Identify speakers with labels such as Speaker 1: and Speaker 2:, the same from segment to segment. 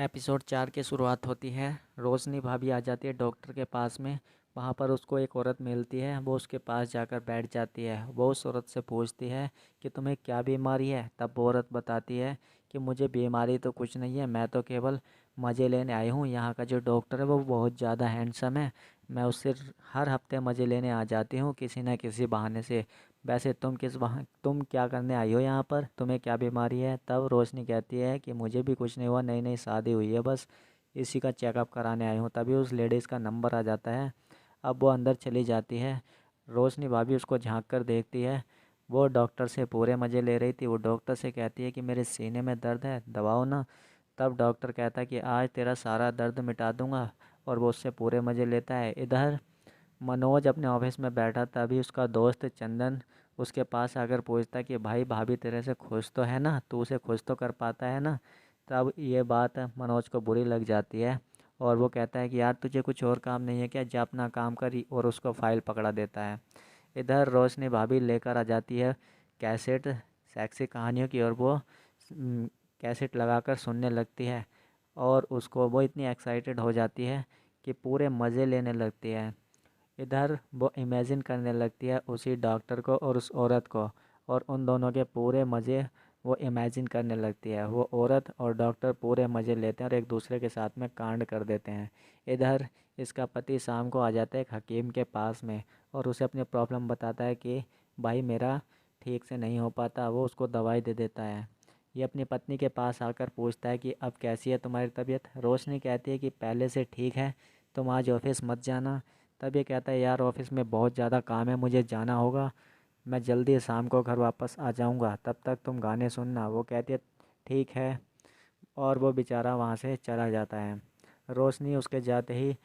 Speaker 1: Episode 4 की शुरुआत होती है। रोशनी भाभी आ जाती है डॉक्टर के पास में। वहाँ पर उसको एक औरत मिलती है। वो उसके पास जाकर बैठ जाती है। वो उस औरत से पूछती है कि तुम्हें क्या बीमारी है। तब वो औरत बताती है कि मुझे बीमारी तो कुछ नहीं है, मैं तो केवल मज़े लेने आई हूँ। यहाँ का जो डॉक्टर है वो बहुत ज़्यादा हैंडसम है। मैं उससे हर हफ्ते मज़े लेने आ जाती हूँ किसी न किसी बहाने से। वैसे तुम क्या करने आई हो यहाँ पर, तुम्हें क्या बीमारी है। तब रोशनी कहती है कि मुझे भी कुछ नहीं हुआ, नई नई शादी हुई है, बस इसी का चेकअप कराने आई हूँ। तभी उस लेडीज़ का नंबर आ जाता है। अब वो अंदर चली जाती है। रोशनी भाभी उसको झांक कर देखती है। वो डॉक्टर से पूरे मज़े ले रही थी। वो डॉक्टर से कहती है कि मेरे सीने में दर्द है, दबाओ ना। तब डॉक्टर कहता है कि आज तेरा सारा दर्द मिटा दूंगा, और वो उससे पूरे मज़े लेता है। इधर मनोज अपने ऑफिस में बैठा था। अभी उसका दोस्त चंदन उसके पास आकर पूछता कि भाई भाभी तेरे से खुश तो है ना, तू उसे खुश तो कर पाता है ना। तब ये बात मनोज को बुरी लग जाती है, और वो कहता है कि यार तुझे कुछ और काम नहीं है क्या, जा अपना काम करी, और उसको फाइल पकड़ा देता है। इधर रोशनी भाभी लेकर आ जाती है कैसेट सेक्सी कहानियों की, और वो कैसेट लगाकर सुनने लगती है। और उसको वो इतनी एक्साइटेड हो जाती है कि पूरे मज़े लेने लगती है। इधर वो इमेजिन करने लगती है उसी डॉक्टर को और उस औरत को, और उन दोनों के पूरे मज़े वो इमेजिन करने लगती है। वो औरत और डॉक्टर पूरे मज़े लेते हैं और एक दूसरे के साथ में कांड कर देते हैं। इधर इसका पति शाम को आ जाता है एक हकीम के पास में, और उसे अपनी प्रॉब्लम बताता है कि भाई मेरा ठीक से नहीं हो पाता। वो उसको दवाई दे देता है। ये अपनी पत्नी के पास आकर पूछता है कि अब कैसी है तुम्हारी तबीयत। रोशनी कहती है कि पहले से ठीक है, तुम आज ऑफिस मत जाना। तब ये कहता है यार ऑफिस में बहुत ज़्यादा काम है, मुझे जाना होगा, मैं जल्दी शाम को घर वापस आ जाऊंगा, तब तक तुम गाने सुनना। वो कहती है ठीक है, और वो बेचारा वहाँ से चला जाता है। रोशनी उसके जाते ही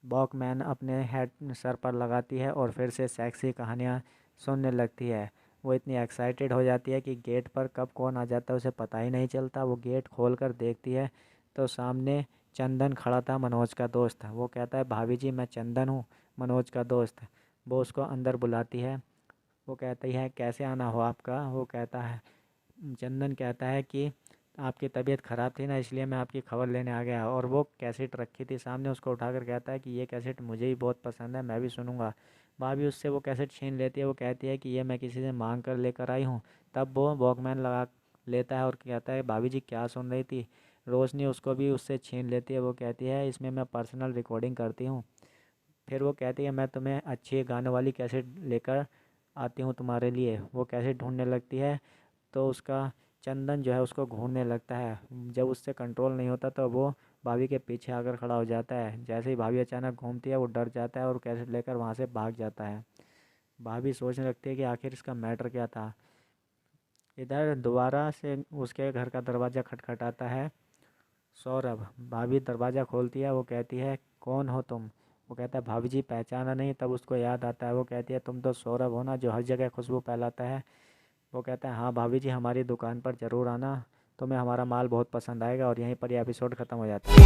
Speaker 1: वॉकमैन अपने हेड सर पर लगाती है और फिर से सेक्सी कहानियाँ सुनने लगती है। वो इतनी एक्साइटेड हो जाती है कि गेट पर कब कौन आ जाता है उसे पता ही नहीं चलता। वो गेट खोल कर देखती है तो सामने चंदन खड़ा था, मनोज का दोस्त। वो कहता है भाभी जी मैं चंदन हूँ, मनोज का दोस्त। वो उसको अंदर बुलाती है। वो कहती है कैसे आना हो आपका। वो कहता है, चंदन कहता है कि आपकी तबीयत ख़राब थी ना, इसलिए मैं आपकी खबर लेने आ गया। और वो कैसेट रखी थी सामने, उसको उठाकर कहता है कि ये कैसेट मुझे भी बहुत पसंद है, मैं भी सुनूंगा। भाभी उससे वो कैसेट छीन लेती है। वो कहती है कि ये मैं किसी से मांग कर लेकर आई हूँ। तब वो वॉकमैन लगा लेता है और कहता है भाभी जी क्या सुन रही थी। रोशनी उसको भी उससे छीन लेती है। वो कहती है इसमें मैं पर्सनल रिकॉर्डिंग करती हूँ। फिर वो कहती है मैं तुम्हें अच्छी गानों वाली कैसेट लेकर आती हूँ तुम्हारे लिए। वो कैसेट ढूंढने लगती है तो उसका चंदन जो है उसको घूरने लगता है। जब उससे कंट्रोल नहीं होता तो वो भाभी के पीछे आकर खड़ा हो जाता है। जैसे ही भाभी अचानक घूमती है वो डर जाता है और कैसेट लेकर वहाँ से भाग जाता है। भाभी सोचने लगती है कि आखिर इसका मैटर क्या था। इधर दोबारा से उसके घर का दरवाज़ा खटखटाता है। सौरभ। भाभी दरवाज़ा खोलती है। वो कहती है कौन हो तुम। वो कहता है भाभी जी पहचाना नहीं। तब उसको याद आता है। वो कहती है तुम तो सौरभ हो ना, जो हर जगह खुशबू फैलाता है। वो कहता है हाँ भाभी जी हमारी दुकान पर ज़रूर आना, तुम्हें हमारा माल बहुत पसंद आएगा। और यहीं पर यह एपिसोड ख़त्म हो जाता है।